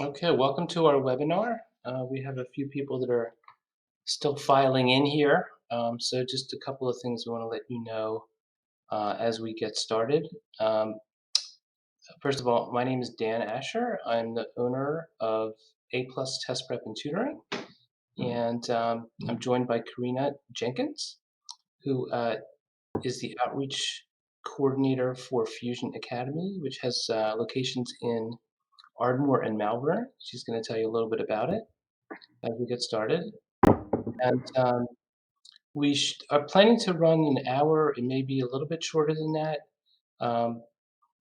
Okay, welcome to our webinar. We have a few people that are still filing in here. So just a couple of things we want to let you know as we get started. Um, First of all, my name is Dan Ascher. I'm the owner of A Plus Test Prep and Tutoring, and I'm joined by Corina Jenkins, who is the outreach coordinator for Fusion Academy, which has locations in Ardmore and Malvern. She's going to tell you a little bit about it as we get started. And we are planning to run an hour. It may be a little bit shorter than that, um,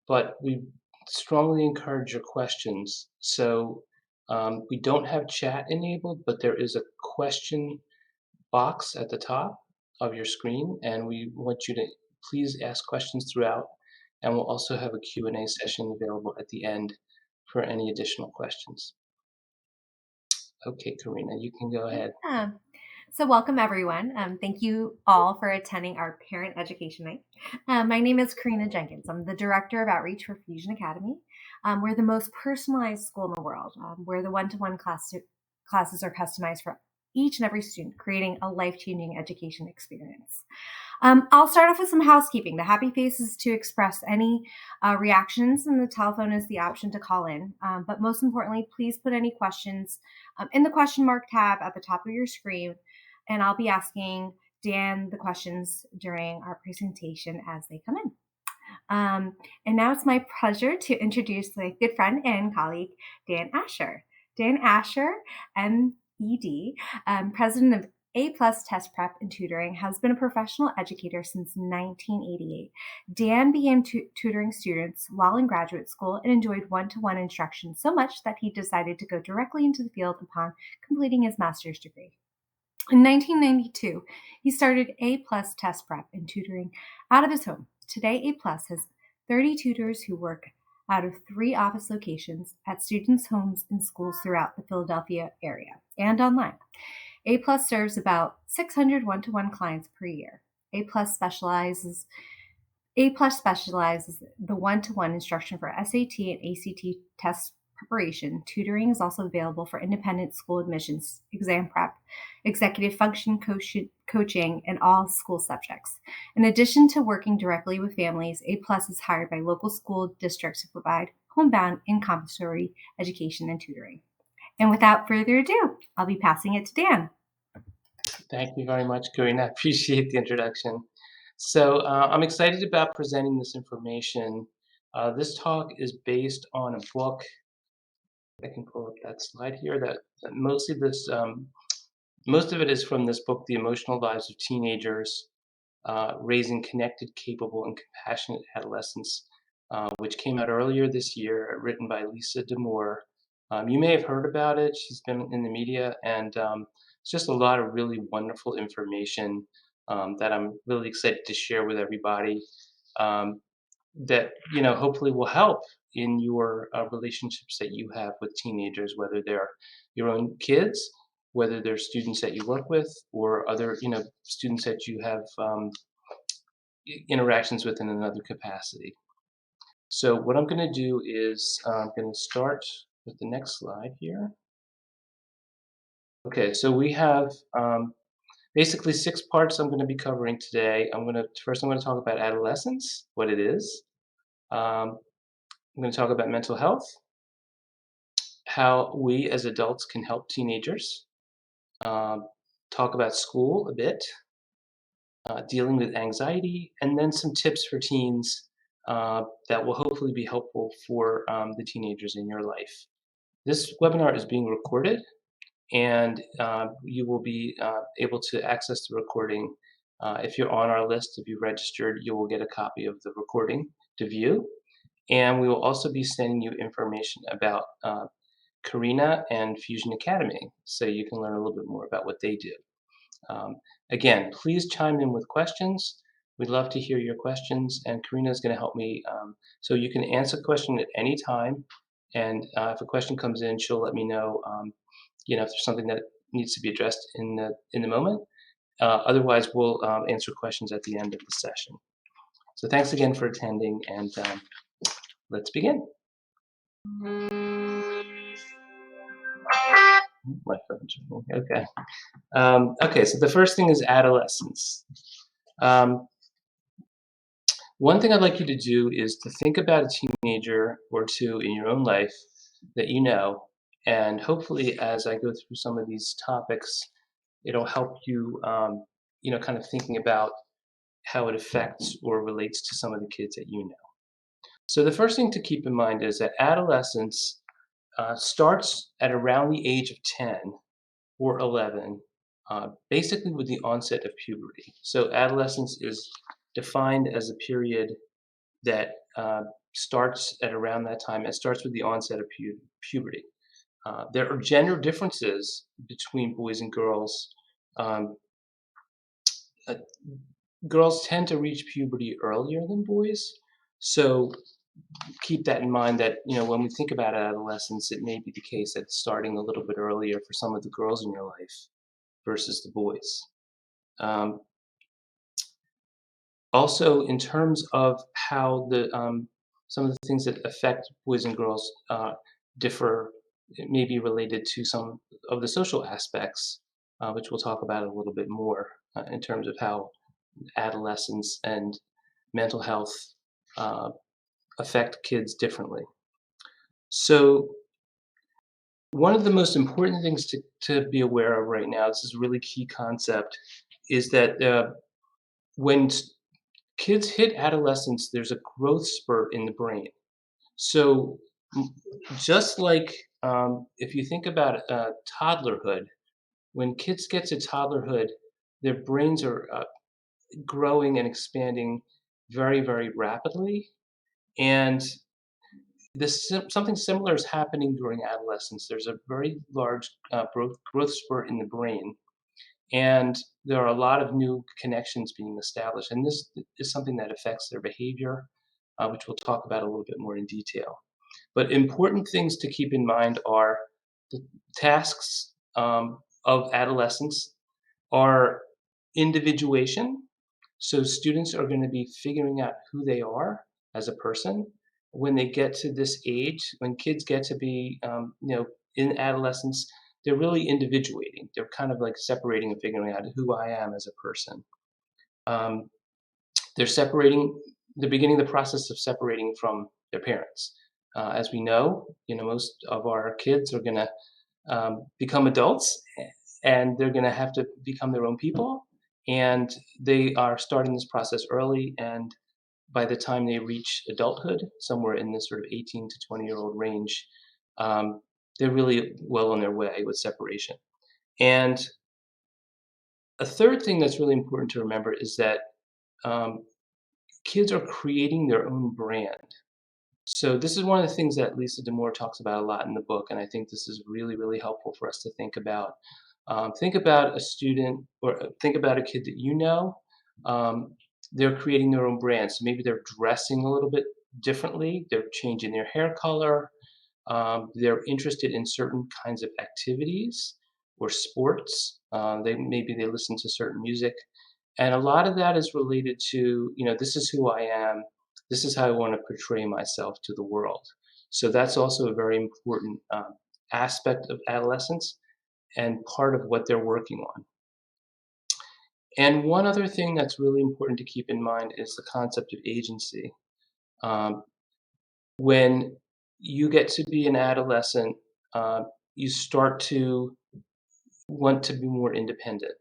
but we strongly encourage your questions. So we don't have chat enabled, but there is a question box at the top of your screen, and we want you to please ask questions throughout. And we'll also have a Q&A session available at the end for any additional questions. Okay, Corina, you can go ahead. Yeah. So welcome everyone. Thank you all for attending our Parent Education Night. My name is Corina Jenkins. I'm the Director of Outreach for Fusion Academy. We're the most personalized school in the world, where the one-to-one classes are customized for each and every student, creating a life-changing education experience. I'll start off with some housekeeping. The happy face is to express any reactions, and the telephone is the option to call in. But most importantly, please put any questions in the question mark tab at the top of your screen, and I'll be asking Dan the questions during our presentation as they come in. And now it's my pleasure to introduce my good friend and colleague, Dan Ascher. Dan Ascher, Ph.D., president of A Plus Test Prep and Tutoring, has been a professional educator since 1988. Dan began tutoring students while in graduate school and enjoyed one-to-one instruction so much that he decided to go directly into the field upon completing his master's degree. In 1992, he started A Plus Test Prep and Tutoring out of his home. Today, A Plus has 30 tutors who work out of 3 office locations at students' homes and schools throughout the Philadelphia area and online. A Plus serves about 600 one-to-one clients per year. A Plus specializes the one-to-one instruction for SAT and ACT test preparation. Tutoring is also available for independent school admissions, exam prep, executive function coaching, and all school subjects. In addition to working directly with families, A Plus is hired by local school districts to provide homebound and compulsory education and tutoring. And without further ado, I'll be passing it to Dan. Thank you very much, Corina. I appreciate the introduction. So I'm excited about presenting this information. This talk is based on a book. I can pull up that slide here. That most of it is from this book, The Emotional Lives of Teenagers, Raising Connected, Capable, and Compassionate Adolescents, which came out earlier this year, written by Lisa Damour. You may have heard about it. She's been in the media, and it's just a lot of really wonderful information that I'm really excited to share with everybody. That hopefully will help in your relationships that you have with teenagers, whether they're your own kids, whether they're students that you work with, or other students that you have interactions with in another capacity. So what I'm going to do is I'm going to start with the next slide here. Okay, so we have basically 6 parts I'm going to be covering today. First I'm going to talk about adolescence, what it is. I'm going to talk about mental health, how we as adults can help teenagers, talk about school a bit, dealing with anxiety, and then some tips for teens that will hopefully be helpful for the teenagers in your life. This webinar is being recorded, and you will be able to access the recording. If you're on our list, if you registered, you will get a copy of the recording to view. And we will also be sending you information about Corina and Fusion Academy, so you can learn a little bit more about what they do. Again, please chime in with questions. We'd love to hear your questions, and Corina is going to help me. So you can answer a question at any time, and if a question comes in, she'll let me know. If there's something that needs to be addressed in the moment. Otherwise, we'll answer questions at the end of the session. So thanks again for attending, and let's begin. My phone's ringing. Okay. Okay, so the first thing is adolescence. Um, One thing I'd like you to do is to think about a teenager or two in your own life that you know, and hopefully, as I go through some of these topics, it'll help you, kind of thinking about how it affects or relates to some of the kids that you know. So the first thing to keep in mind is that adolescence starts at around the age of 10 or 11, basically with the onset of puberty. So adolescence is defined as a period that starts at around that time. It starts with the onset of puberty. There are gender differences between boys and girls. Um, uh, Girls tend to reach puberty earlier than boys. So keep that in mind that, when we think about adolescence, it may be the case that it's starting a little bit earlier for some of the girls in your life versus the boys. Um, Also, in terms of how some of the things that affect boys and girls differ, it may be related to some of the social aspects, which we'll talk about a little bit more in terms of how adolescence and mental health uh, affect kids differently. So, one of the most important things to be aware of right now, this is a really key concept, is that when kids hit adolescence, there's a growth spurt in the brain. So, m- just like if you think about toddlerhood, when kids get to toddlerhood, their brains are growing and expanding very, very rapidly. And something similar is happening during adolescence. There's a very large growth spurt in the brain, and there are a lot of new connections being established. And this is something that affects their behavior, which we'll talk about a little bit more in detail. But important things to keep in mind are the tasks of adolescence are individuation. So students are going to be figuring out who they are as a person when they get to this age. When kids get to be, in adolescence, they're really individuating. They're kind of like separating and figuring out who I am as a person. Um, they're separating. They're beginning the process of separating from their parents. As we know, most of our kids are going to become adults, and they're going to have to become their own people. And they are starting this process early. And by the time they reach adulthood, somewhere in this sort of 18 to 20-year-old range, um, they're really well on their way with separation. And a third thing that's really important to remember is that um, kids are creating their own brand. So this is one of the things that Lisa Damour talks about a lot in the book, and I think this is really, really helpful for us to think about. Think about a student or think about a kid that you know. Um, they're creating their own brand. So maybe they're dressing a little bit differently. They're changing their hair color. They're interested in certain kinds of activities or sports. Maybe they listen to certain music, and a lot of that is related to, this is who I am. This is how I want to portray myself to the world. So that's also a very important aspect of adolescence and part of what they're working on. And one other thing that's really important to keep in mind is the concept of agency. Um, when you get to be an adolescent, uh, you start to want to be more independent,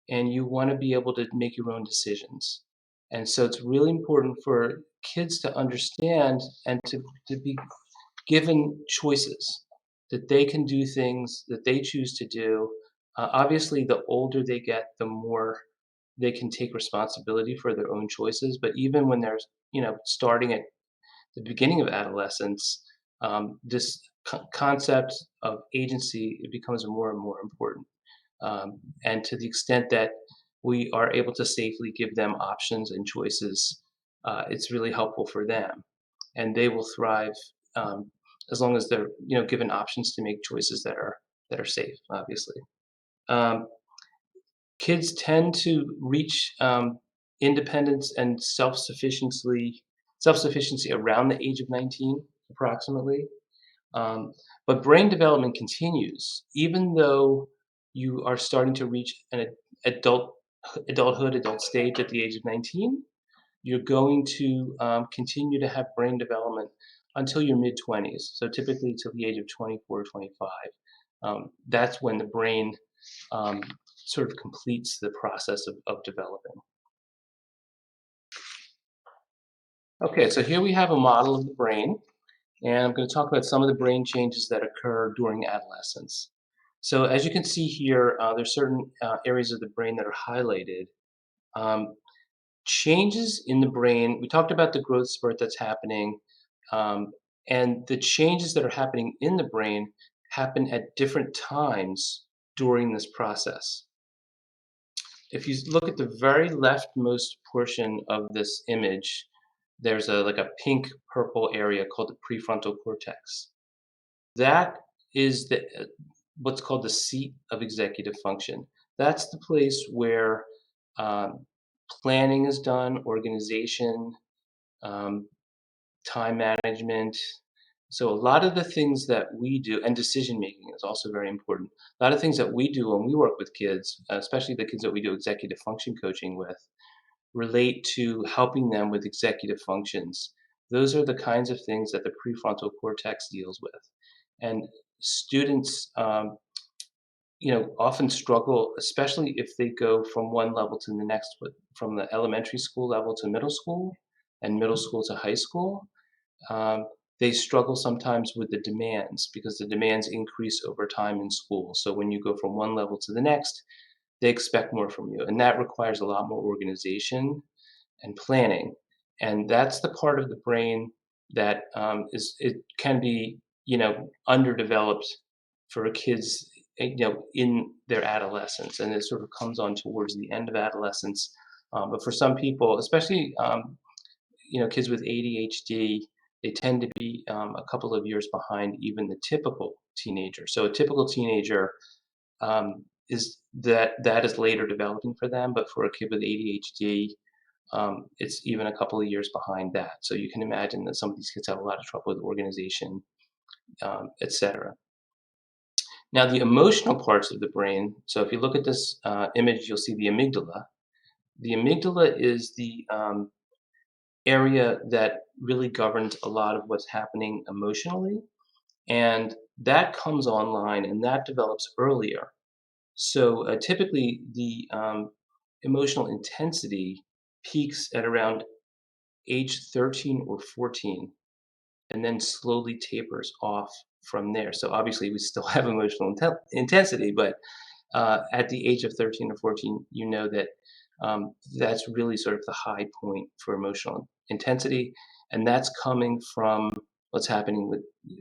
and you want to be able to make your own decisions. And so it's really important for kids to understand and to be given choices, that they can do things that they choose to do. Obviously, the older they get, the more they can take responsibility for their own choices. But even when they're, starting at the beginning of adolescence, this concept of agency, it becomes more and more important. And to the extent that we are able to safely give them options and choices, it's really helpful for them, and they will thrive as long as they're given options to make choices that are safe. Obviously, um, kids tend to reach independence and self-sufficiency around the age of 19, approximately. Um, but brain development continues, even though you are starting to reach an adult adult stage at the age of 19. You're going to continue to have brain development until your mid 20s. So typically till the age of 24, 25. That's when the brain um, sort of completes the process of developing. Okay, so here we have a model of the brain, and I'm going to talk about some of the brain changes that occur during adolescence. So as you can see here, there's certain areas of the brain that are highlighted. Um, Changes in the brain, we talked about the growth spurt that's happening, um, and the changes that are happening in the brain happen at different times during this process. If you look at the very leftmost portion of this image, there's like a pink purple area called the prefrontal cortex. That is what's called the seat of executive function. That's the place where um, planning is done, organization, um, time management. So a lot of the things that we do, and decision making is also very important. A lot of things that we do when we work with kids, especially the kids that we do executive function coaching with, relate to helping them with executive functions. Those are the kinds of things that the prefrontal cortex deals with. And students, often struggle, especially if they go from one level to the next, from the elementary school level to middle school and middle school to high school. Um, they struggle sometimes with the demands because the demands increase over time in school. So when you go from one level to the next, they expect more from you, and that requires a lot more organization and planning. And that's the part of the brain that it can be underdeveloped for kids in their adolescence, and it sort of comes on towards the end of adolescence. But for some people, especially kids with ADHD, they tend to be a couple of years behind even the typical teenager. So a typical teenager is that is later developing for them, but for a kid with ADHD, it's even a couple of years behind that. So you can imagine that some of these kids have a lot of trouble with organization, etc. Now, the emotional parts of the brain. So if you look at this image, you'll see the amygdala. The amygdala is the area that really governs a lot of what's happening emotionally, and that comes online and that develops earlier. So typically, the emotional intensity peaks at around age 13 or 14 and then slowly tapers off from there. So obviously, we still have emotional intensity, but at the age of 13 or 14, you know that that's really sort of the high point for emotional intensity, and that's coming from what's happening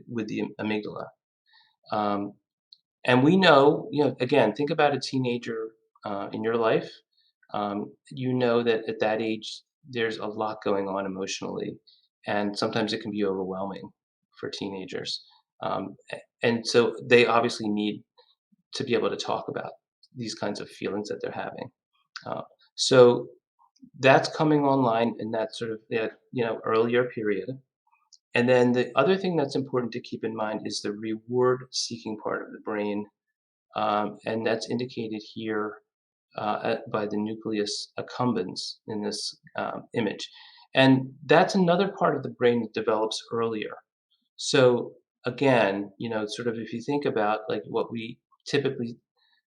with the amygdala. Um, and we know, again, think about a teenager in your life. You know that at that age, there's a lot going on emotionally, and sometimes it can be overwhelming for teenagers. And so they obviously need to be able to talk about these kinds of feelings that they're having. Uh, so that's coming online in that sort of earlier period. And then the other thing that's important to keep in mind is the reward-seeking part of the brain, and that's indicated here by the nucleus accumbens in this image. And that's another part of the brain that develops earlier. So again, sort of if you think about like what we typically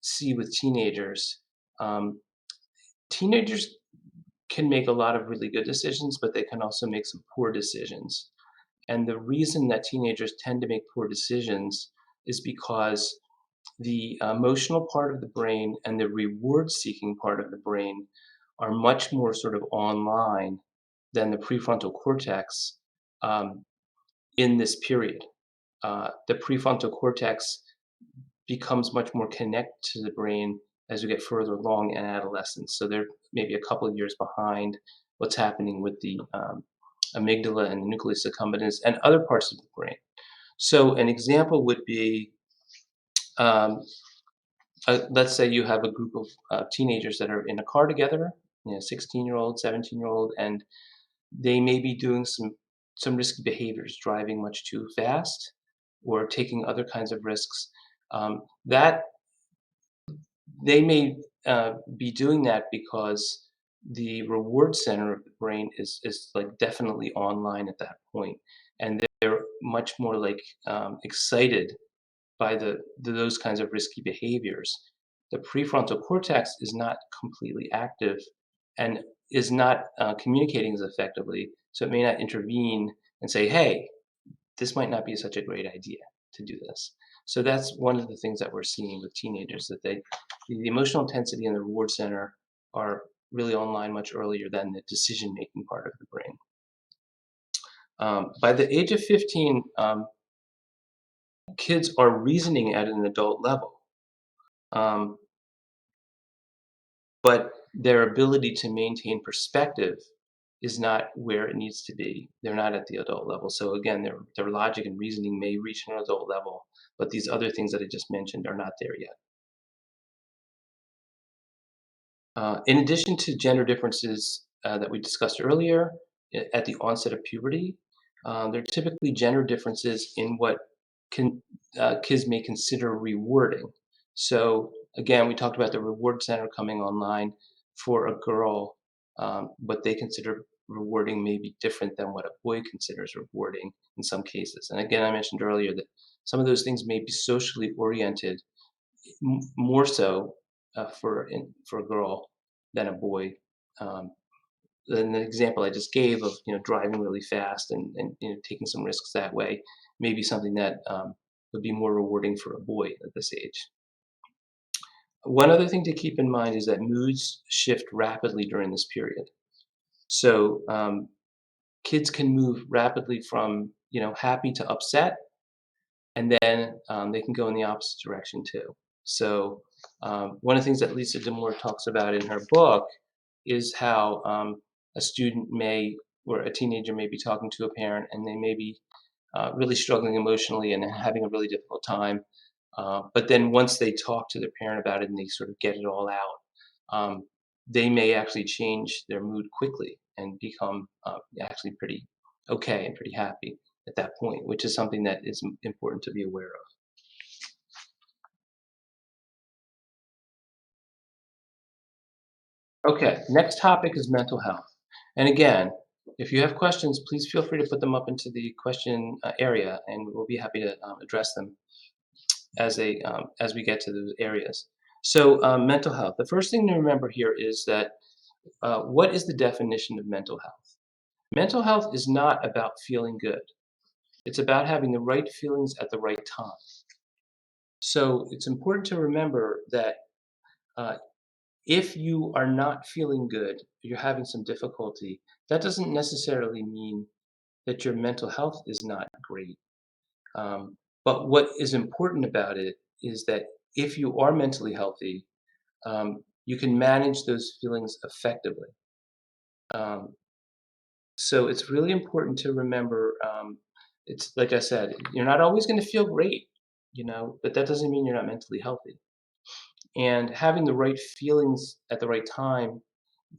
see with teenagers, um, teenagers can make a lot of really good decisions, but they can also make some poor decisions. And the reason that teenagers tend to make poor decisions is because the emotional part of the brain and the reward seeking part of the brain are much more sort of online than the prefrontal cortex um, in this period. The prefrontal cortex becomes much more connected to the brain as we get further along in adolescence. So they're maybe a couple of years behind what's happening with the amygdala and the nucleus accumbens and other parts of the brain. So an example would be, um, let's say you have a group of teenagers that are in a car together, 16-year-old, 17-year-old, and they may be doing some risky behaviors, driving much too fast, or taking other kinds of risks, that they may be doing that because the reward center of the brain is like definitely online at that point, and they're much more like excited by those kinds of risky behaviors. The prefrontal cortex is not completely active and is not communicating as effectively, so it may not intervene and say, "Hey, this might not be such a great idea to do this." So that's one of the things that we're seeing with teenagers, that the emotional intensity and the reward center are really online much earlier than the decision making part of the brain. By the age of 15, kids are reasoning at an adult level, um, but their ability to maintain perspective is not where it needs to be. They're not at the adult level. So again, their logic and reasoning may reach an adult level, but these other things that I just mentioned are not there yet. In addition to gender differences that we discussed earlier, at the onset of puberty, there are typically gender differences in what can, kids may consider rewarding. So again, we talked about the reward center coming online for a girl. What they consider rewarding may be different than what a boy considers rewarding in some cases. And again, I mentioned earlier that some of those things may be socially oriented more so for a girl than a boy. Um, than the example I just gave of driving really fast and taking some risks that way, may be something that would be more rewarding for a boy at this age. One other thing to keep in mind is that moods shift rapidly during this period. So kids can move rapidly from happy to upset, and then they can go in the opposite direction too. So one of the things that Lisa Damour talks about in her book is how a student may, or a teenager may be talking to a parent, and they may be really struggling emotionally and having a really difficult time. But then once they talk to their parent about it and they sort of get it all out, they may actually change their mood quickly and become actually pretty okay and pretty happy at that point, which is something that is important to be aware of. Okay, next topic is mental health. And again, if you have questions, please feel free to put them up into the question area, and we'll be happy to address them as we get to those areas. So, mental health. The first thing to remember here is that what is the definition of mental health? Mental health is not about feeling good. It's about having the right feelings at the right time. So it's important to remember that uh, if you are not feeling good, you're having some difficulty, that doesn't necessarily mean that your mental health is not great. Um, but what is important about it is that if you are mentally healthy, you can manage those feelings effectively. Um, so it's really important to remember. It's like I said, you're not always going to feel great, but that doesn't mean you're not mentally healthy. And having the right feelings at the right time,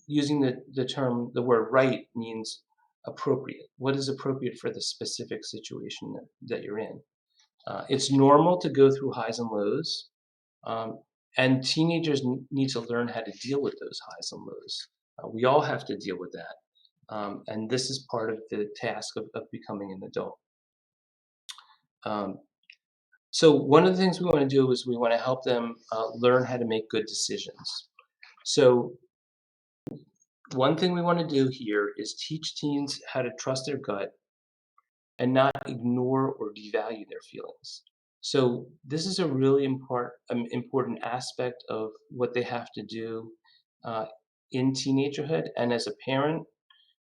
using the word right means appropriate. What is appropriate for the specific situation that you're in? It's normal to go through highs and lows, um, and teenagers need to learn how to deal with those highs and lows. We all have to deal with that, and this is part of the task of becoming an adult. Um, so one of the things we want to do is we want to help them learn how to make good decisions. So one thing we want to do here is teach teens how to trust their gut and not ignore or devalue their feelings. So this is a really important aspect of what they have to do uh, in teenagerhood. And as a parent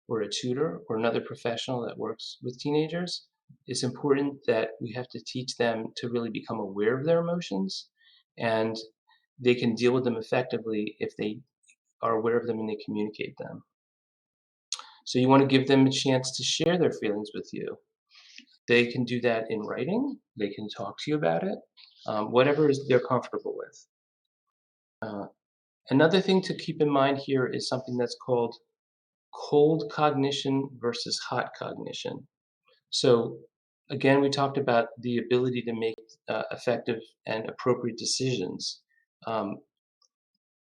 or a tutor or another professional that works with teenagers, it's important that we have to teach them to really become aware of their emotions, and they can deal with them effectively if they are aware of them and they communicate them. So you want to give them a chance to share their feelings with you. They can do that in writing. They can talk to you about it, whatever they're comfortable with. Uh, Another thing to keep in mind here is something that's called cold cognition versus hot cognition. So Again, we talked about the ability to make effective and appropriate decisions. Um,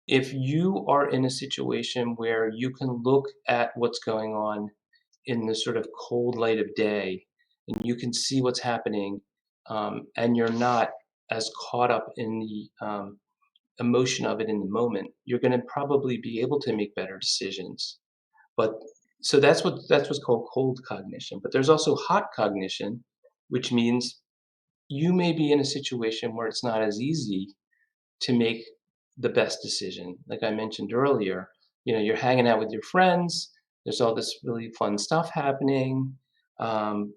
if you are in a situation where you can look at what's going on in the sort of cold light of day and you can see what's happening, and you're not as caught up in the emotion of it in the moment, you're going to probably be able to make better decisions. But so that's what's called cold cognition. But there's also hot cognition, which means you may be in a situation where it's not as easy to make the best decision. Like I mentioned earlier, you're hanging out with your friends. There's all this really fun stuff happening. Um,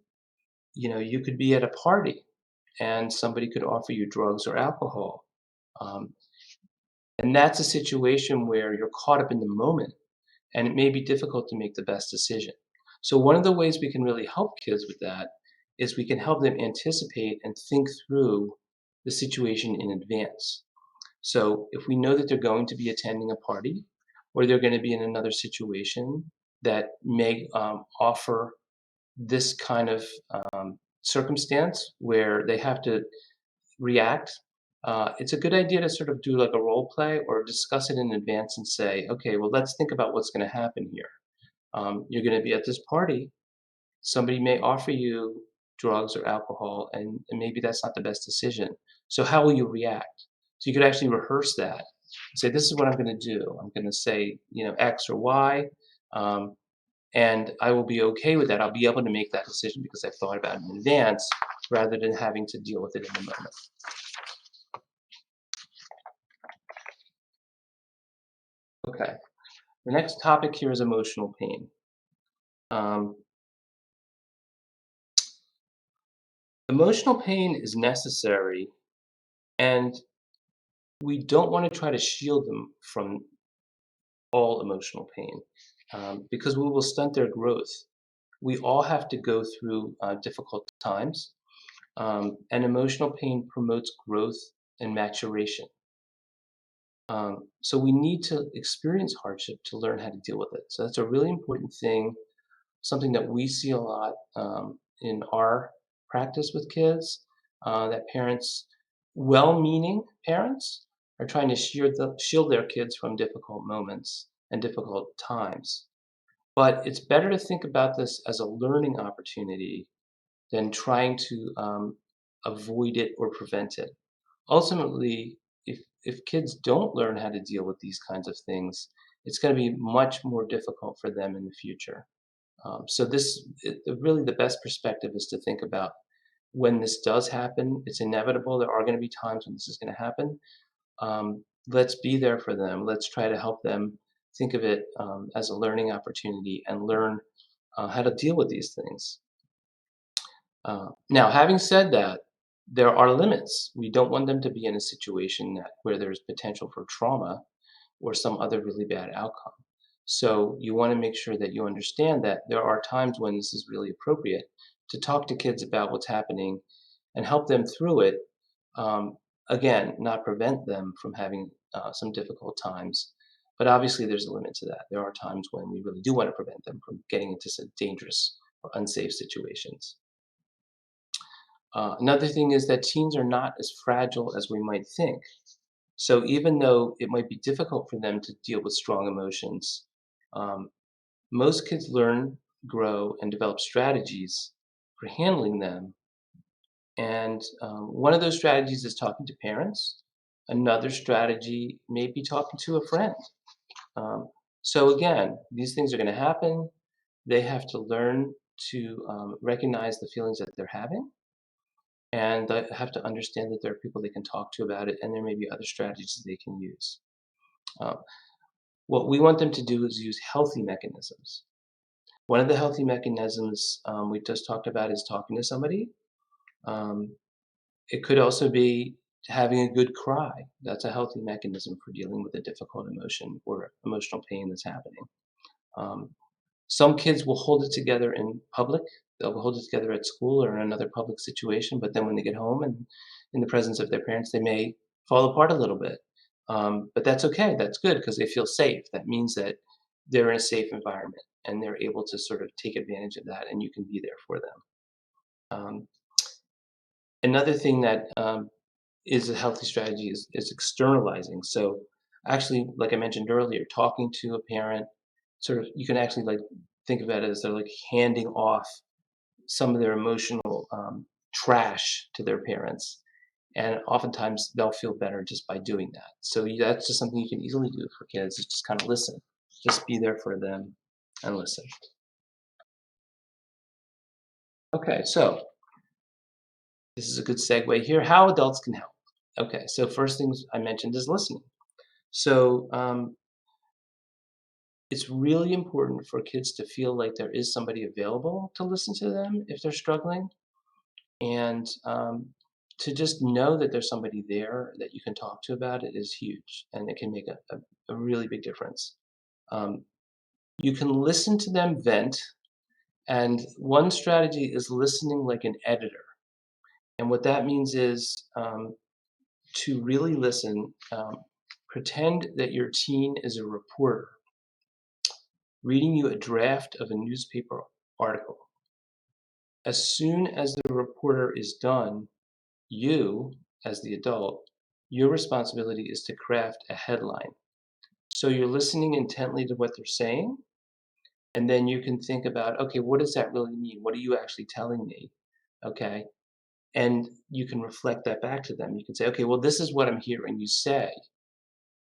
you could be at a party and somebody could offer you drugs or alcohol. Um, and that's a situation where you're caught up in the moment and it may be difficult to make the best decision. So, one of the ways we can really help kids with that is we can help them anticipate and think through the situation in advance. So, if we know that they're going to be attending a party or they're going to be in another situation that may offer this kind of circumstance where they have to react, it's a good idea to sort of do like a role play or discuss it in advance and say, okay, well, let's think about what's going to happen here. You're going to be at this party. Somebody may offer you drugs or alcohol, and maybe that's not the best decision. So, how will you react? So, you could actually rehearse that. Say, this is what I'm going to do. I'm going to say, X or Y, um, and I will be okay with that. I'll be able to make that decision because I've thought about it in advance rather than having to deal with it in the moment. Okay. The next topic here is emotional pain. Um, Emotional pain is necessary, and we don't want to try to shield them from all emotional pain because we will stunt their growth. We all have to go through difficult times, and emotional pain promotes growth and maturation. So we need to experience hardship to learn how to deal with it. So that's a really important thing, something that we see a lot in our practice with kids, that parents, well-meaning parents, are trying to shield their kids from difficult moments and difficult times. But it's better to think about this as a learning opportunity than trying to avoid it or prevent it. Ultimately, if kids don't learn how to deal with these kinds of things, it's going to be much more difficult for them in the future. So really the best perspective is to think about when this does happen. It's inevitable. There are going to be times when this is going to happen. Let's be there for them. Let's try to help them think of it as a learning opportunity and learn how to deal with these things. Now, having said that, there are limits. We don't want them to be in a situation where there's potential for trauma or some other really bad outcome. So you want to make sure that you understand that there are times when this is really appropriate to talk to kids about what's happening and help them through it. Um, Again, not prevent them from having some difficult times, but obviously there's a limit to that. There are times when we really do want to prevent them from getting into some dangerous or unsafe situations. Another thing is that teens are not as fragile as we might think. So even though it might be difficult for them to deal with strong emotions, um, most kids learn, grow, and develop strategies for handling them. And one of those strategies is talking to parents. Another strategy may be talking to a friend. Um, so again, these things are going to happen. They have to learn to recognize the feelings that they're having, and they have to understand that there are people they can talk to about it, and there may be other strategies they can use. Uh, what we want them to do is use healthy mechanisms. One of the healthy mechanisms we just talked about is talking to somebody. Um, it could also be having a good cry. That's a healthy mechanism for dealing with a difficult emotion or emotional pain that's happening. Um, some kids will hold it together in public. They'll hold it together at school or in another public situation, but then when they get home and in the presence of their parents, they may fall apart a little bit. But that's okay. That's good because they feel safe. That means that they're in a safe environment and they're able to sort of take advantage of that, and you can be there for them. Um, Another thing that is a healthy strategy is externalizing. So actually, like I mentioned earlier, talking to a parent, sort of, you can actually like think of it as they're like handing off some of their emotional trash to their parents. And oftentimes they'll feel better just by doing that. So that's just something you can easily do for kids, is just kind of listen. Just be there for them and listen. Okay, so this is a good segue here. How adults can help. Okay, so first things I mentioned is listening. So it's really important for kids to feel like there is somebody available to listen to them if they're struggling, and to just know that there's somebody there that you can talk to about it is huge, and it can make a really big difference. Um, you can listen to them vent, and one strategy is listening like an editor. And what that means is to really listen, pretend that your teen is a reporter reading you a draft of a newspaper article. As soon as the reporter is done, you, as the adult, your responsibility is to craft a headline. So you're listening intently to what they're saying, and then you can think about, okay, what does that really mean? What are you actually telling me? Okay. And you can reflect that back to them. You can say, okay, well, this is what I'm hearing you say.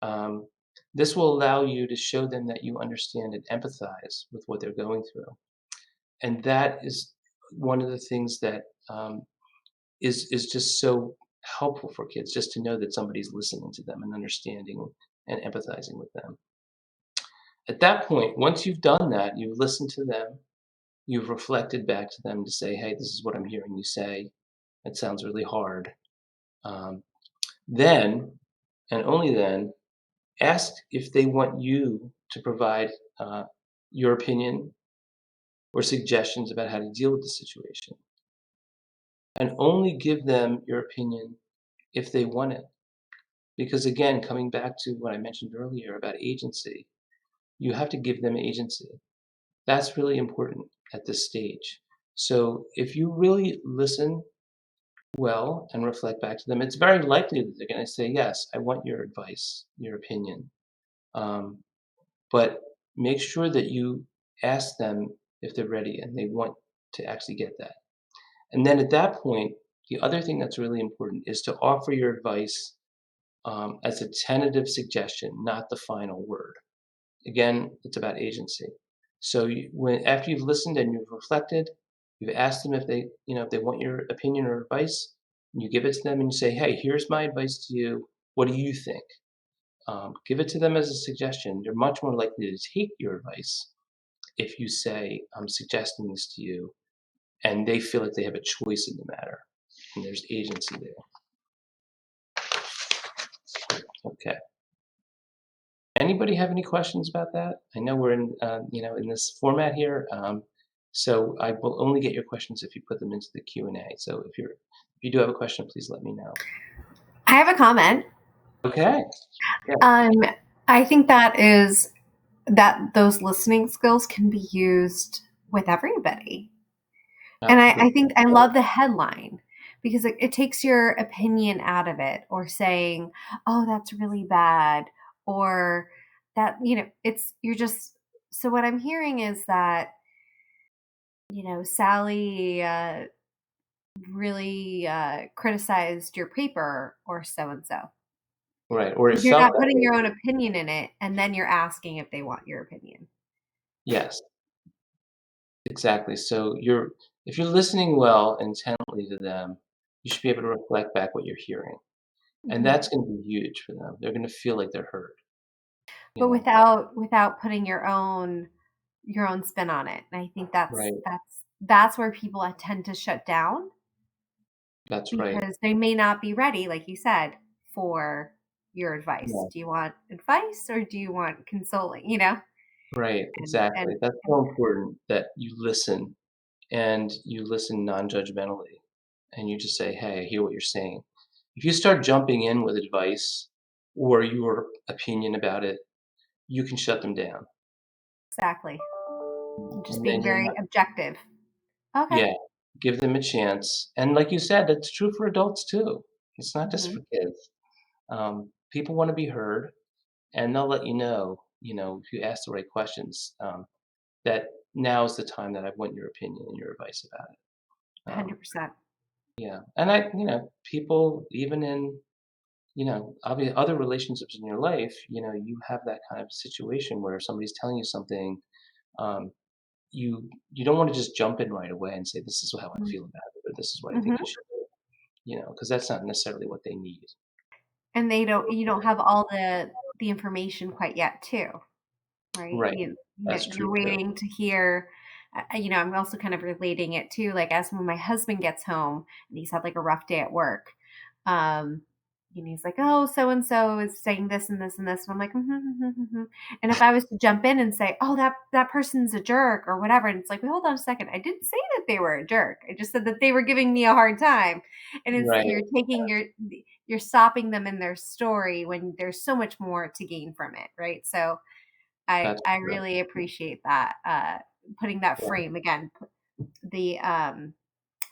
Um, this will allow you to show them that you understand and empathize with what they're going through. And that is one of the things that is just so helpful for kids, just to know that somebody's listening to them and understanding and empathizing with them. At that point, once you've done that, you've listened to them, you've reflected back to them to say, hey, this is what I'm hearing you say. It sounds really hard. Um, then, and only then, ask if they want you to provide your opinion or suggestions about how to deal with the situation. And only give them your opinion if they want it. Because again, coming back to what I mentioned earlier about agency, you have to give them agency. That's really important at this stage. So if you really listen well and reflect back to them, it's very likely that they're going to say, yes, I want your advice, your opinion. Um, but make sure that you ask them if they're ready and they want to actually get that. And then at that point, the other thing that's really important is to offer your advice as a tentative suggestion, not the final word. Again, it's about agency. So after you've listened and you've reflected, you've asked them if they, if they want your opinion or advice, and you give it to them and you say, "Hey, here's my advice to you. What do you think?" Give it to them as a suggestion. They're much more likely to take your advice if you say, "I'm suggesting this to you," and they feel like they have a choice in the matter, and there's agency there. Okay. Anybody have any questions about that? I know we're in this format here, so I will only get your questions if you put them into the Q&A. So if you do have a question, please let me know. I have a comment. Okay. Yeah. I think that those listening skills can be used with everybody. And I think I love the headline because it takes your opinion out of it, or saying, oh, that's really bad, or that, you're just, so what I'm hearing is that, Sally really criticized your paper, or so and so. Right. Or it You're felt not that putting way. your own opinion in it, and then you're asking if they want your opinion. Yes, exactly. So if you're listening well intently to them, you should be able to reflect back what you're hearing. And Mhm. that's going to be huge for them. They're going to feel like they're heard, you But know. without putting your own spin on it. And I think that's Right. that's that's where people tend to shut down, That's right. because they may not be ready, like you said, for your advice. Yeah. Do you want advice, or do you want consoling? Right. And Exactly. and, That's and so important that you listen, and you listen non-judgmentally, and you just say, "Hey, I hear what you're saying." If you start jumping in with advice or your opinion about it, you can shut them down. exactly, just And then being you're very not. objective. Okay. Yeah. give them a chance. And like you said, that's true for adults too. It's not just Hmm. for kids. People want to be heard, and they'll let you know, if you ask the right questions, that now is the time that I want your opinion and your advice about it. Um, 100%. yeah, and people even in obviously other relationships in your life, you have that kind of situation where somebody's telling you something, um, you don't want to just jump in right away and say this is how I feel about it or this is what I think you Hmm. should do, because that's not necessarily what they need. And you don't have all the information quite yet too. Right? Right. That's true You're too. waiting to hear, I'm also kind of relating it to, like, as when my husband gets home and he's had, like, a rough day at work, um, and he's like, "Oh, so and so is saying this and this and this," and I'm like, "Mhm, mhm, mhm." And if I was to jump in and say, "Oh, that person's a jerk," or whatever, and it's like, "Wait, hold on a second. I didn't say that they were a jerk. I just said that they were giving me a hard time." And it's Right. you're stopping them in their story when there's so much more to gain from it, right? So That's I true. really appreciate that, putting that Yeah. frame again. The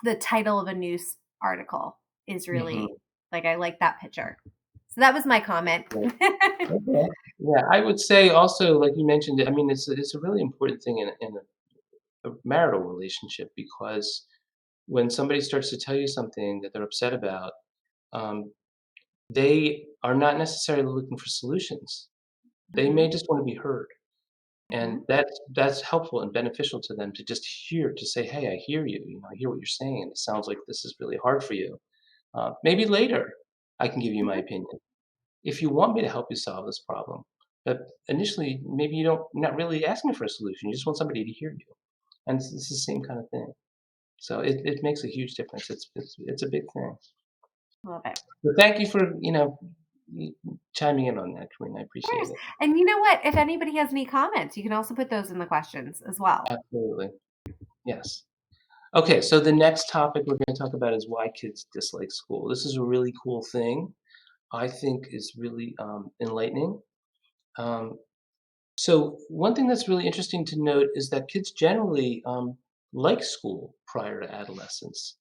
the title of a news article is Hmm. really, like, I like that picture. So that was my comment. Right. Okay. Yeah, I would say also, like you mentioned, I mean, it's a really important thing in a marital relationship because when somebody starts to tell you something that they're upset about, um, they are not necessarily looking for solutions. They Hmm. may just want to be heard. And Hmm. that's helpful and beneficial to them to just hear, to say, "Hey, I hear you. I hear what you're saying, and it sounds like this is really hard for you. Maybe later I can give you my Hmm. opinion if you want me to help you solve this problem." But initially, maybe you're not really asking for a solution. You just want somebody to hear you, and it's the same kind of thing. So it makes a huge difference. It's a big thing. Love it. But thank you for chiming in on that, Karina. I Of appreciate course. it. And you know what? If anybody has any comments, you can also put those in the questions as well. Absolutely, yes. Okay, so the next topic we're going to talk about is why kids dislike school. This is a really cool thing. I think is really enlightening. Um, so one thing that's really interesting to note is that kids generally like school prior to adolescence.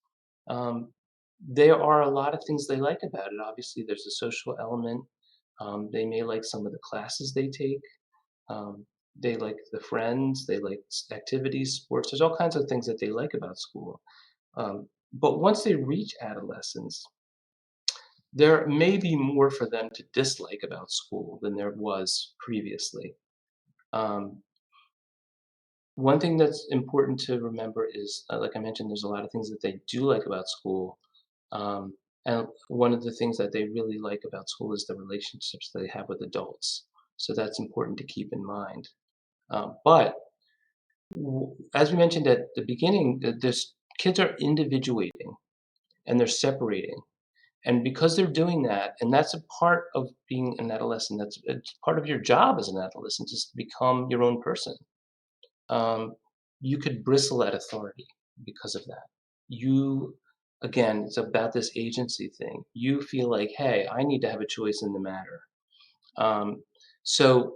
Um, there are a lot of things they like about it. Obviously, there's a social element. They may like some of the classes they take. Um, they like the friends. They like activities, sports. There's all kinds of things that they like about school. But once they reach adolescence, there may be more for them to dislike about school than there was previously. Um, one thing that's important to remember is, like I mentioned, there's a lot of things that they do like about school. Um, and one of the things that they really like about school is the relationships they have with adults. So that's important to keep in mind. But as we mentioned at the beginning, this kids are individuating and they're separating. And because they're doing that, and that's a part of being an adolescent, it's part of your job as an adolescent is to become your own person. Um, you could bristle at authority because of that. You, again, it's about this agency thing. You feel like, hey, I need to have a choice in the matter. Um, so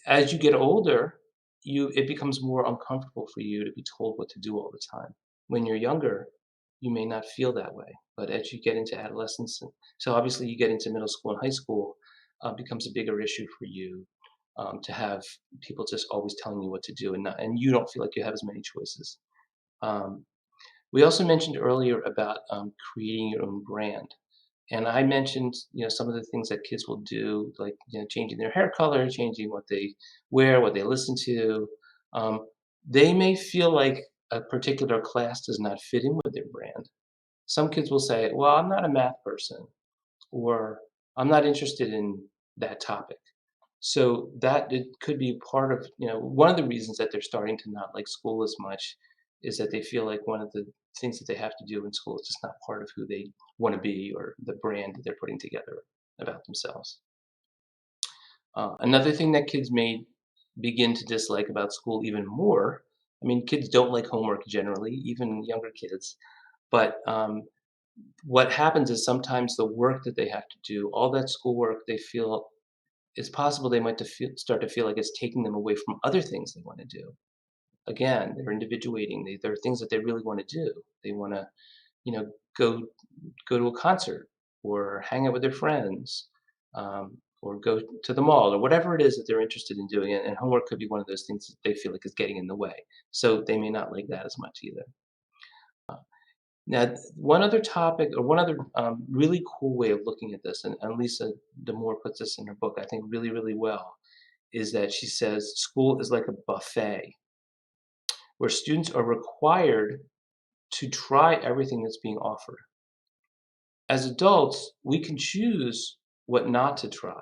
as you get older, it becomes more uncomfortable for you to be told what to do all the time. When you're younger, you may not feel that way, but as you get into adolescence, so obviously you get into middle school and high school, becomes a bigger issue for you to have people just always telling you what to do, and you don't feel like you have as many choices. Um, we also mentioned earlier about creating your own brand. And I mentioned, some of the things that kids will do, like, changing their hair color, changing what they wear, what they listen to. Um, they may feel like a particular class does not fit in with their brand. Some kids will say, well, I'm not a math person, or I'm not interested in that topic. So that it could be part of, one of the reasons that they're starting to not like school as much is that they feel like one of the things that they have to do in school is just not part of who they want to be or the brand that they're putting together about themselves. Another thing that kids may begin to dislike about school even more. I mean, kids don't like homework generally, even younger kids. But what happens is sometimes the work that they have to do, all that schoolwork, they feel it's possible they might start to feel like it's taking them away from other things they want to do. Again, they're individuating. There are things that they really want to do. They want to, you know, go go to a concert or hang out with their friends, or go to the mall or whatever it is that they're interested in doing. And homework could be one of those things that they feel like is getting in the way. So they may not like that as much either. Now, one other topic or one other really cool way of looking at this, and Lisa Damour puts this in her book, I think really, really well, is that she says school is like a buffet where students are required to try everything that's being offered. As adults, we can choose what not to try.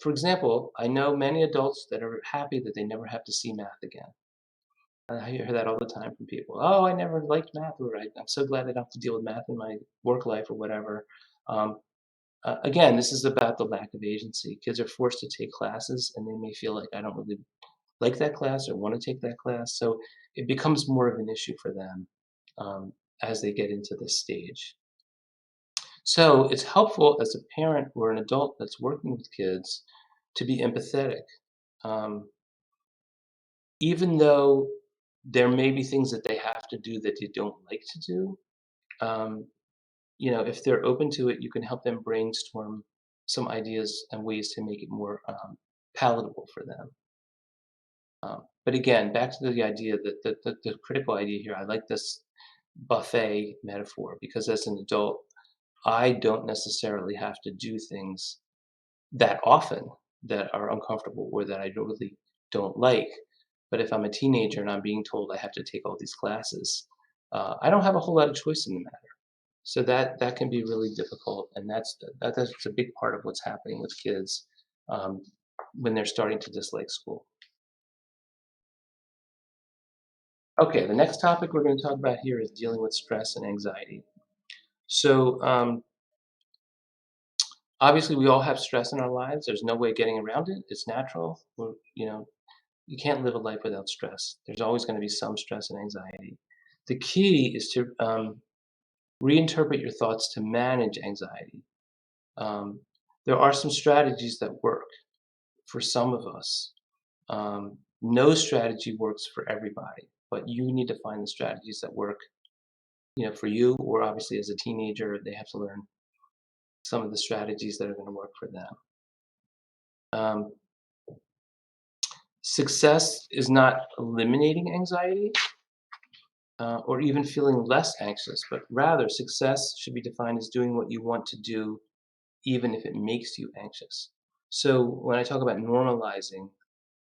For example, I know many adults that are happy that they never have to see math again. I hear that all the time from people. Oh, I never liked math, or I'm so glad I don't have to deal with math in my work life or whatever. Um, again, this is about the lack of agency. Kids are forced to take classes, and they may feel like I don't really like that class or want to take that class. So it becomes more of an issue for them um, as they get into this stage. So it's helpful as a parent or an adult that's working with kids to be empathetic. Um, Even though there may be things that they have to do that they don't like to do, um, if they're open to it, you can help them brainstorm some ideas and ways to make it more palatable for them. But again, back to the idea that the critical idea here, I like this buffet metaphor because as an adult, I don't necessarily have to do things that often that are uncomfortable or that I really don't like. But if I'm a teenager and I'm being told I have to take all these classes, I don't have a whole lot of choice in the matter. So that can be really difficult, and that's a big part of what's happening with kids um, when they're starting to dislike school. Okay, the next topic we're going to talk about here is dealing with stress and anxiety. So obviously, we all have stress in our lives. There's no way getting around it. It's natural. You can't live a life without stress. There's always going to be some stress and anxiety. The key is to reinterpret your thoughts to manage anxiety. Um, there are some strategies that work for some of us. No strategy works for everybody, but you need to find the strategies that work, for you, or obviously as a teenager, they have to learn some of the strategies that are going to work for them. Um, Success is not eliminating anxiety or even feeling less anxious, but rather success should be defined as doing what you want to do, even if it makes you anxious. So when I talk about normalizing,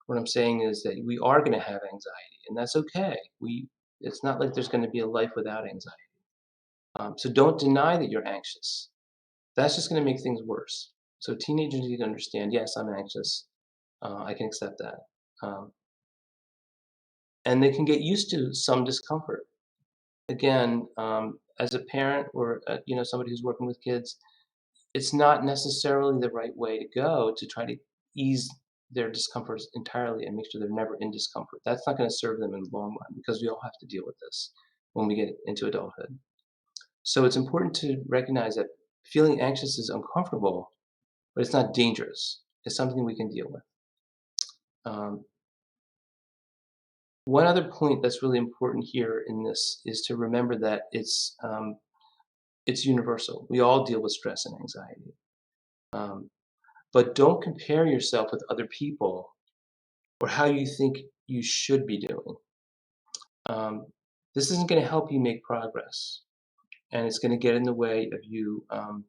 what I'm saying is that we are going to have anxiety, and that's okay. It's not like there's going to be a life without anxiety. So don't deny that you're anxious. That's just going to make things worse. So teenagers need to understand, yes, I'm anxious. I can accept that. Um, and they can get used to some discomfort. Again, as a parent or somebody who's working with kids, it's not necessarily the right way to go to try to ease their discomfort entirely and make sure they're never in discomfort. That's not going to serve them in the long run because we all have to deal with this when we get into adulthood. So it's important to recognize that feeling anxious is uncomfortable, but it's not dangerous. It's something we can deal with. Um, One other point that's really important here in this is to remember that it's universal. We all deal with stress and anxiety. Um, but don't compare yourself with other people or how you think you should be doing. Um, this isn't going to help you make progress, and it's going to get in the way of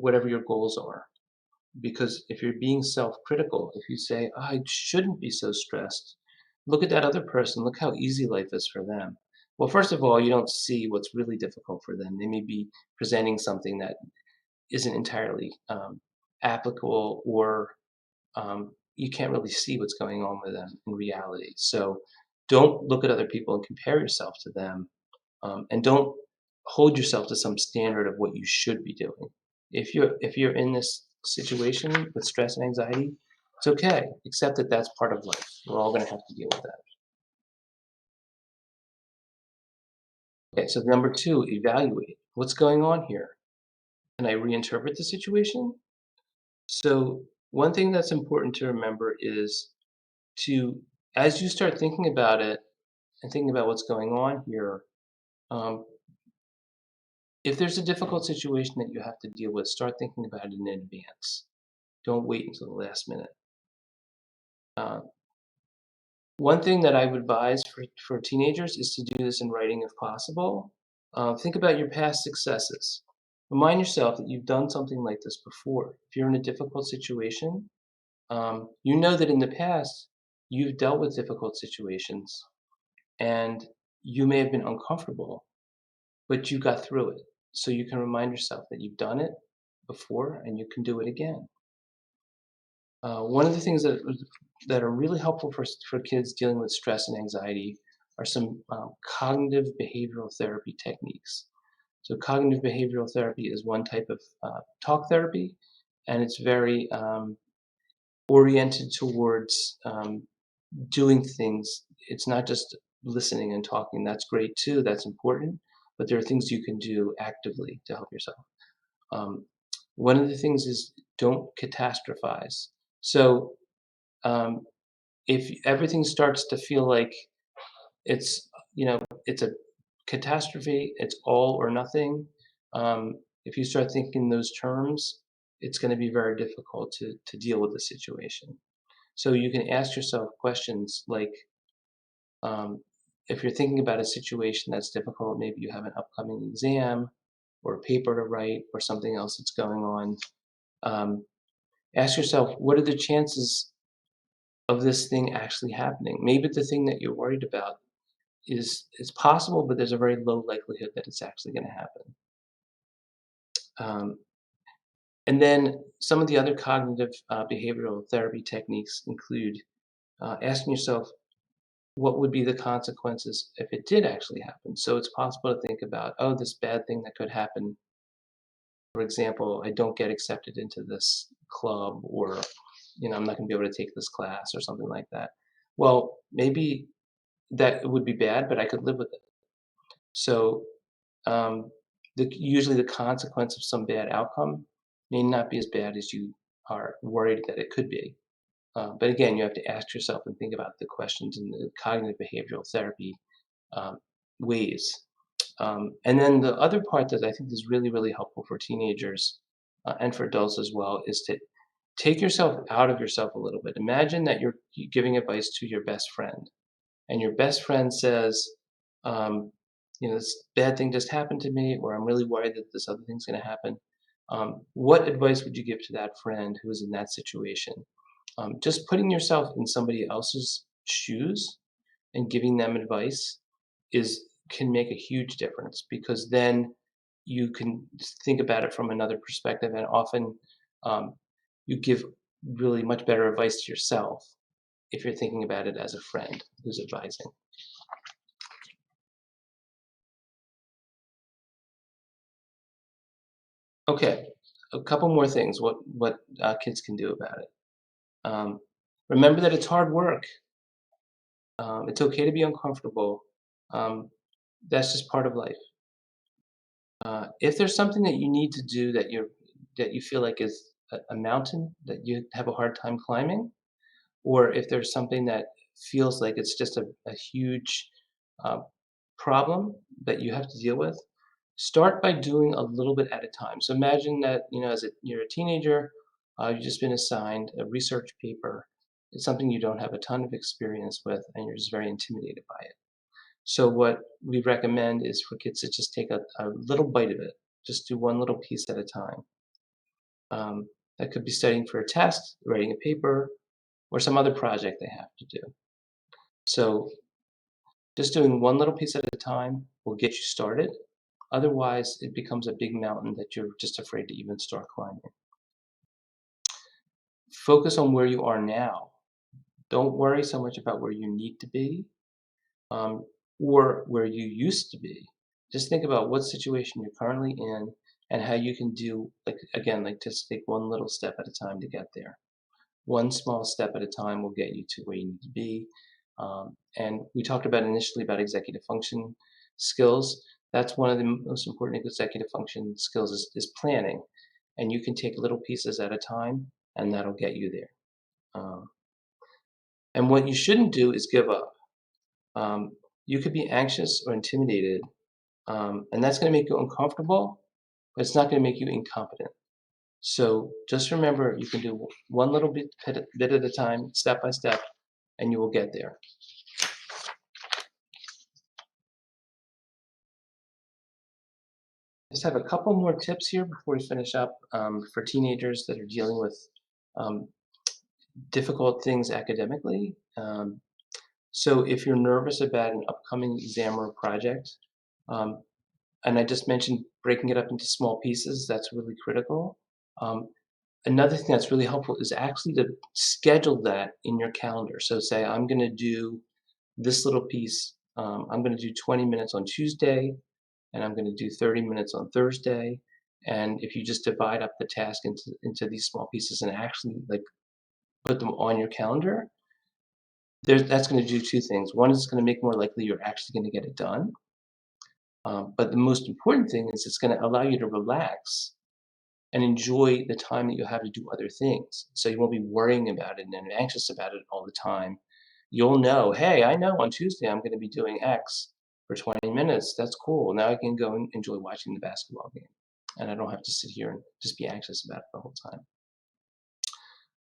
whatever your goals are. Because if you're being self-critical, if you say, "Oh, I shouldn't be so stressed. Look at that other person. Look how easy life is for them." Well, first of all, you don't see what's really difficult for them. They may be presenting something that isn't entirely applicable, or you can't really see what's going on with them in reality. So don't look at other people and compare yourself to them, and don't hold yourself to some standard of what you should be doing. If you're in this situation with stress and anxiety, it's okay. Accept that that's part of life. We're all going to have to deal with that. Okay, so number two, evaluate what's going on here. Can I reinterpret the situation? So one thing that's important to remember is to as you start thinking about it and thinking about what's going on here, um, if there's a difficult situation that you have to deal with, start thinking about it in advance. Don't wait until the last minute. Uh, One thing that I would advise for teenagers is to do this in writing if possible. Think about your past successes. Remind yourself that you've done something like this before. If you're in a difficult situation, you know that in the past you've dealt with difficult situations and you may have been uncomfortable, but you got through it. So you can remind yourself that you've done it before and you can do it again. One of the things that are really helpful for kids dealing with stress and anxiety are some cognitive behavioral therapy techniques. So cognitive behavioral therapy is one type of talk therapy, and it's very oriented towards doing things. It's not just listening and talking. That's great too. That's important, but there are things you can do actively to help yourself. Um, One of the things is don't catastrophize. So um, if everything starts to feel like it's it's a catastrophe, it's all or nothing, if you start thinking those terms, it's going to be very difficult to deal with the situation. So you can ask yourself questions like, um, if you're thinking about a situation that's difficult, maybe you have an upcoming exam or a paper to write or something else that's going on. um, Ask yourself, what are the chances of this thing actually happening? Maybe the thing that you're worried about is possible, but there's a very low likelihood that it's actually going to happen. Um, and then some of the other cognitive behavioral therapy techniques include asking yourself what would be the consequences if it did actually happen. So it's possible to think about, oh, this bad thing that could happen. For example, I don't get accepted into this club, or I'm not going to be able to take this class, or something like that. Well, maybe that would be bad, but I could live with it. So um, usually the consequence of some bad outcome may not be as bad as you are worried that it could be. But again, you have to ask yourself and think about the questions in the cognitive behavioral therapy um, ways. And then the other part that I think is really, really helpful for teenagers and for adults as well is to take yourself out of yourself a little bit. Imagine that you're giving advice to your best friend, and your best friend says, um, this bad thing just happened to me, or I'm really worried that this other thing's going to happen. What advice would you give to that friend who is in that situation? Just putting yourself in somebody else's shoes and giving them advice is can make a huge difference, because then you can think about it from another perspective, and often um, you give really much better advice to yourself if you're thinking about it as a friend who's advising. Okay, a couple more things. What kids can do about it. Um, Remember that it's hard work. It's okay to be uncomfortable. Um, that's just part of life. If there's something that you need to do that you feel like is a mountain that you have a hard time climbing, or if there's something that feels like it's just a huge uh, problem that you have to deal with, start by doing a little bit at a time. So imagine that, you're a teenager, you've just been assigned a research paper. It's something you don't have a ton of experience with, and you're just very intimidated by it. So what we recommend is for kids to just take a little bite of it. Just do one little piece at a time. Um, that could be studying for a test, writing a paper, or some other project they have to do. So just doing one little piece at a time will get you started. Otherwise, it becomes a big mountain that you're just afraid to even start climbing. Focus on where you are now. Don't worry so much about where you need to be, um, or where you used to be. Just think about what situation you're currently in and how you can do, like, again, like just take one little step at a time to get there. One small step at a time will get you to where you need to be. And we talked about initially about executive function skills. That's one of the most important executive function skills is planning. And you can take little pieces at a time, and that'll get you there. Um, And what you shouldn't do is give up. Um, you could be anxious or intimidated, and that's going to make you uncomfortable, but it's not going to make you incompetent. So just remember, you can do one little bit at a time, step by step, and you will get there. Just have a couple more tips here before we finish up for teenagers that are dealing with um, difficult things academically. So if you're nervous about an upcoming exam or project, um, and I just mentioned breaking it up into small pieces, that's really critical. Um, Another thing that's really helpful is actually to schedule that in your calendar. So say I'm going to do this little piece. I'm going to do 20 minutes on Tuesday, and I'm going to do 30 minutes on Thursday. And if you just divide up the task into these small pieces and actually like put them on your calendar, that's going to do two things. One is it's going to make more likely you're actually going to get it done. But the most important thing is it's going to allow you to relax and enjoy the time that you have to do other things. So you won't be worrying about it and anxious about it all the time. You'll know, hey, I know on Tuesday I'm going to be doing X for 20 minutes. That's cool. Now I can go and enjoy watching the basketball game. And I don't have to sit here and just be anxious about it the whole time.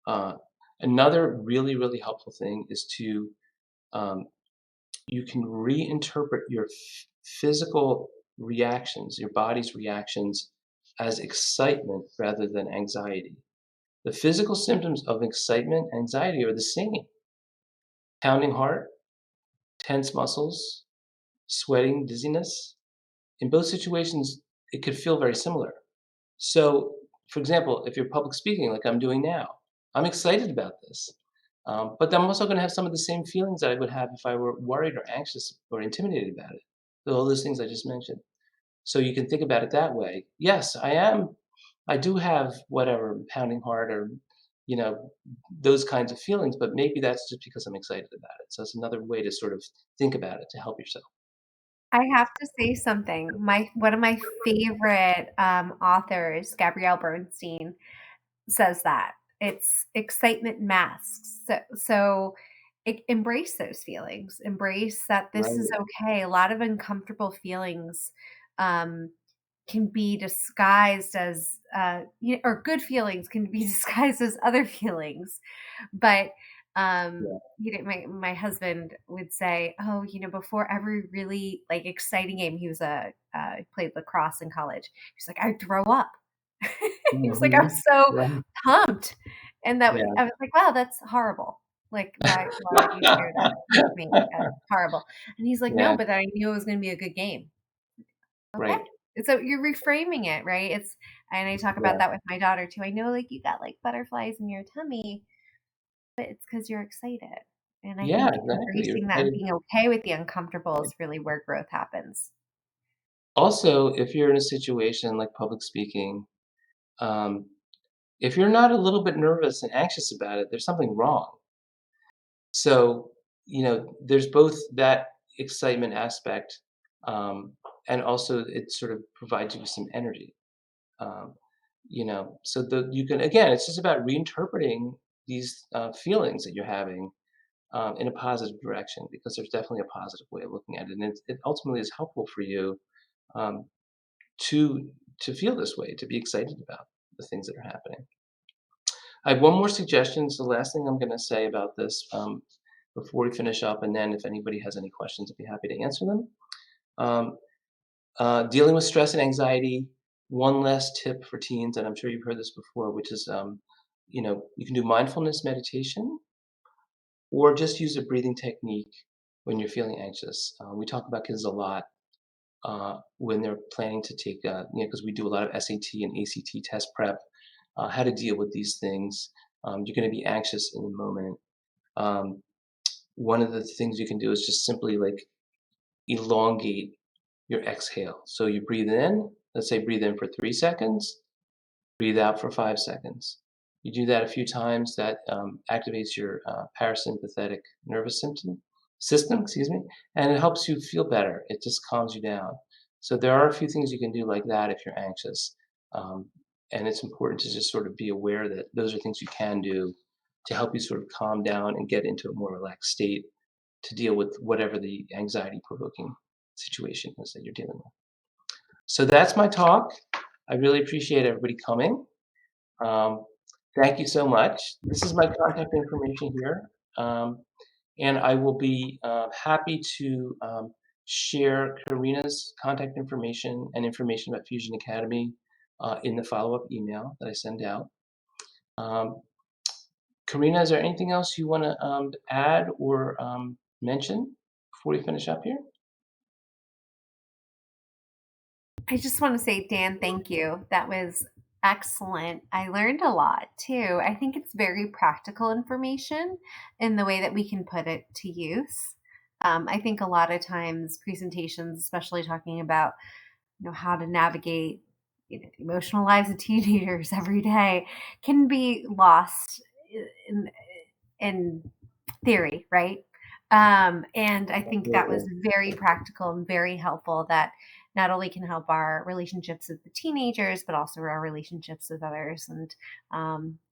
Uh, Another really, really helpful thing is to um, you can reinterpret your physical reactions, your body's reactions, as excitement rather than anxiety. The physical symptoms of excitement and anxiety are the same: pounding heart, tense muscles, sweating, dizziness. In both situations, it could feel very similar. So, for example, if you're public speaking like I'm doing now, I'm excited about this. But I'm also going to have some of the same feelings that I would have if I were worried or anxious or intimidated about it. All those things I just mentioned. So you can think about it that way. Yes, I do have whatever pounding heart or, you know, those kinds of feelings, but maybe that's just because I'm excited about it. So it's another way to sort of think about it to help yourself. I have to say something. My one of my favorite authors, Gabrielle Bernstein, says that it's excitement masks. Embrace those feelings. Embrace that this is Right. okay. A lot of uncomfortable feelings um, can be disguised as, or good feelings can be disguised as other feelings. But Yeah. my husband would say, "Oh, before every really like exciting game, he was played lacrosse in college. He's like, I'd throw up." He was like, I Hmm. was so Right. pumped, and Yeah. I was like, "Wow, that's horrible. Like, why would you share that with me? That's horrible." And he's like, "No, Yeah. but I knew it was going to be a good game." Okay. Right. So you're reframing it, right? And I talk about Yeah. that with my daughter too. I know like you got like butterflies in your tummy, but it's because you're excited. And I Yeah. think Exactly. You're embracing that and excited. being okay with the uncomfortable Right. is really where growth happens. Also, if you're in a situation like public speaking, um, if you're not a little bit nervous and anxious about it, there's something wrong. So, there's both that excitement aspect, um, and also it sort of provides you with some energy. Um, so you can again, it's just about reinterpreting these feelings that you're having in a positive direction because there's definitely a positive way of looking at it, and it ultimately is helpful for you um, to to feel this way, to be excited about the things that are happening. I have one more suggestion. It's the last thing I'm going to say about this before we finish up, and then if anybody has any questions, I'd be happy to answer them. Um, Dealing with stress and anxiety. One last tip for teens, and I'm sure you've heard this before, which is you can do mindfulness meditation or just use a breathing technique when you're feeling anxious. We talk about kids a lot when they're planning to take, because we do a lot of SAT and ACT test prep, how to deal with these things. You're going to be anxious in the moment. Um, One of the things you can do is just simply like elongate your exhale. So you breathe in, let's say breathe in for 3 seconds, breathe out for 5 seconds. You do that a few times, that activates your parasympathetic nervous system, excuse me, and it helps you feel better. It just calms you down. So there are a few things you can do like that if you're anxious. Um, and it's important to just sort of be aware that those are things you can do to help you sort of calm down and get into a more relaxed state to deal with whatever the anxiety-provoking situation is that you're dealing with. So that's my talk. I really appreciate everybody coming. Um, Thank you so much. This is my contact information here, and I will be happy to share Karina's contact information and information about Fusion Academy in the follow-up email that I send out. Um, Karina, is there anything else you want to add or mention before we finish up here? I just want to say, Dan, thank you. That was excellent. I learned a lot too. I think it's very practical information in the way that we can put it to use. I think a lot of times presentations, especially talking about how to navigate the emotional lives of teenagers every day, can be lost in in theory, right? And I think that was Absolutely. very practical and very helpful. That not only can help our relationships with the teenagers, but also our relationships with others. And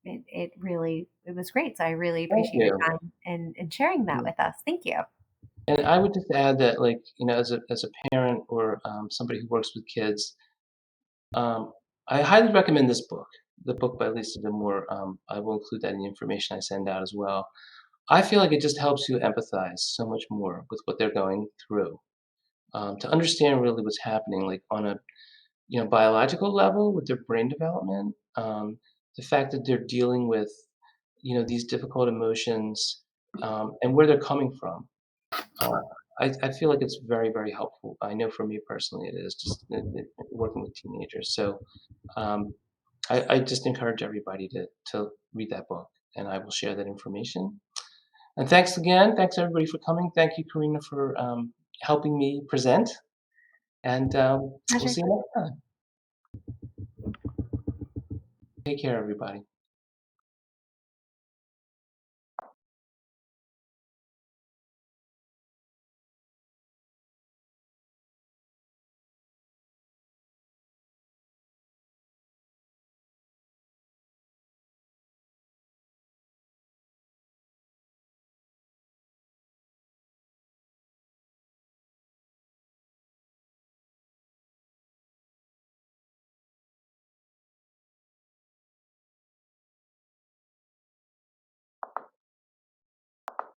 it really it was great. So I really Thank appreciate your you. time and sharing that with us. Thank you. And I would just add that, like, as a parent or somebody who works with kids, um, I highly recommend this book, the book by Lisa Damour. I will include that in the information I send out as well. I feel like it just helps you empathize so much more with what they're going through, to understand really what's happening, like on a biological level with their brain development, the fact that they're dealing with these difficult emotions, and where they're coming from. Uh, I feel like it's very, very helpful. I know for me personally it is, just working with teenagers. So um, I just encourage everybody to read that book, and I will share that information. And thanks again. Thanks everybody for coming. Thank you, Corina, for helping me present. And we'll Pleasure. see you next time. Take care, everybody.